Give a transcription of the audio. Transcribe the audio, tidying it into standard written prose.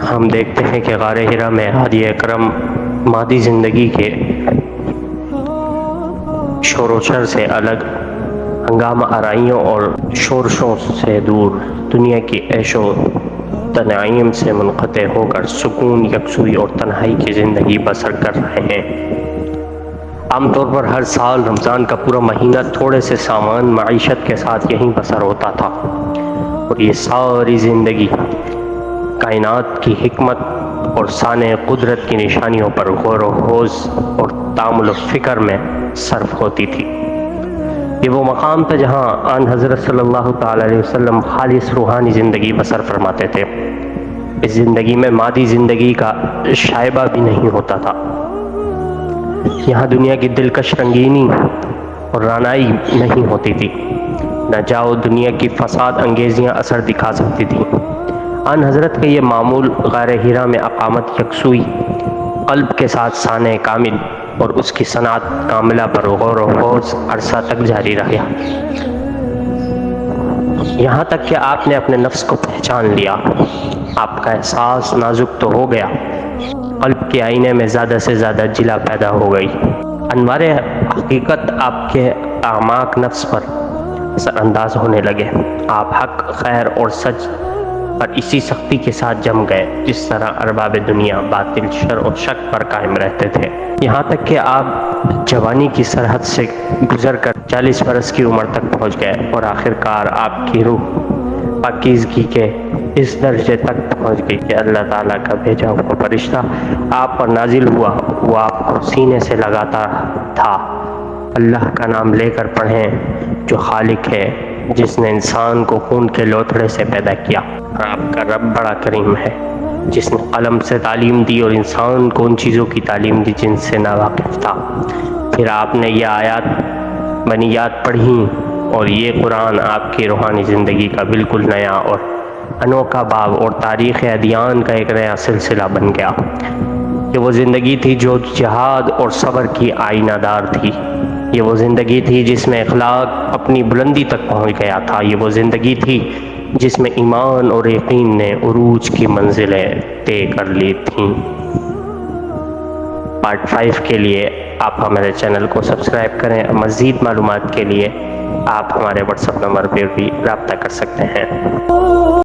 ہم دیکھتے ہیں کہ غار حرا میں ہادی اکرم مادی زندگی کے شور و شر سے الگ، ہنگامہ آرائیوں اور شورشوں سے دور، دنیا کی عیش و تنعیم سے منقطع ہو کر سکون، یکسوئی اور تنہائی کی زندگی بسر کر رہے ہیں۔ عام طور پر ہر سال رمضان کا پورا مہینہ تھوڑے سے سامان معیشت کے ساتھ یہیں بسر ہوتا تھا، اور یہ ساری زندگی کائنات کی حکمت اور صانع قدرت کی نشانیوں پر غور و خوض اور تأمل و فکر میں صرف ہوتی تھی۔ یہ وہ مقام تھا جہاں آن حضرت صلی اللہ تعالی علیہ وسلم خالص روحانی زندگی بسر فرماتے تھے۔ اس زندگی میں مادی زندگی کا شائبہ بھی نہیں ہوتا تھا۔ یہاں دنیا کی دلکش رنگینی اور رعنائی نہیں ہوتی تھی، نہ جاؤ دنیا کی فساد انگیزیاں اثر دکھا سکتی تھیں۔ آن حضرت کا یہ معمول غار حرا میں اقامت یکسوئی قلب کے ساتھ صانع کامل اور اس کی صنعت کاملہ پر غور و خوض عرصہ تک جاری رہا، یہاں تک کہ آپ نے اپنے نفس کو پہچان لیا، آپ کا احساس نازک تو ہو گیا، قلب کے آئینے میں زیادہ سے زیادہ جلا پیدا ہو گئی، انوار حقیقت آپ کے اعماق نفس پر اثر انداز ہونے لگے، آپ حق، خیر اور سچ پر اسی سختی کے ساتھ جم گئے جس طرح ارباب دنیا باطل، شر اور شک پر قائم رہتے تھے، یہاں تک کہ آپ جوانی کی سرحد سے گزر کر 40 برس کی عمر تک پہنچ گئے، اور آخر کار آپ کی روح پاکیزگی کے اس درجے تک پہنچ گئی کہ اللہ تعالیٰ کا بھیجا ہوا فرشتہ آپ پر نازل ہوا، وہ آپ کو سینے سے لگاتا تھا، اللہ کا نام لے کر پڑھیں جو خالق ہے، جس نے انسان کو خون کے لوتھڑے سے پیدا کیا، اور آپ کا رب بڑا کریم ہے جس نے قلم سے تعلیم دی اور انسان کو ان چیزوں کی تعلیم دی جن سے ناواقف تھا۔ پھر آپ نے یہ آیات بنیاد پڑھی اور یہ قرآن آپ کی روحانی زندگی کا بالکل نیا اور انوکھا باب اور تاریخ ادیان کا ایک نیا سلسلہ بن گیا۔ یہ وہ زندگی تھی جو جہاد اور صبر کی آئینہ دار تھی، یہ وہ زندگی تھی جس میں اخلاق اپنی بلندی تک پہنچ گیا تھا، یہ وہ زندگی تھی جس میں ایمان اور یقین نے عروج کی منزلیں طے کر لی تھیں۔ پارٹ 5 کے لیے آپ ہمارے چینل کو سبسکرائب کریں، مزید معلومات کے لیے آپ ہمارے واٹس ایپ نمبر پر بھی رابطہ کر سکتے ہیں۔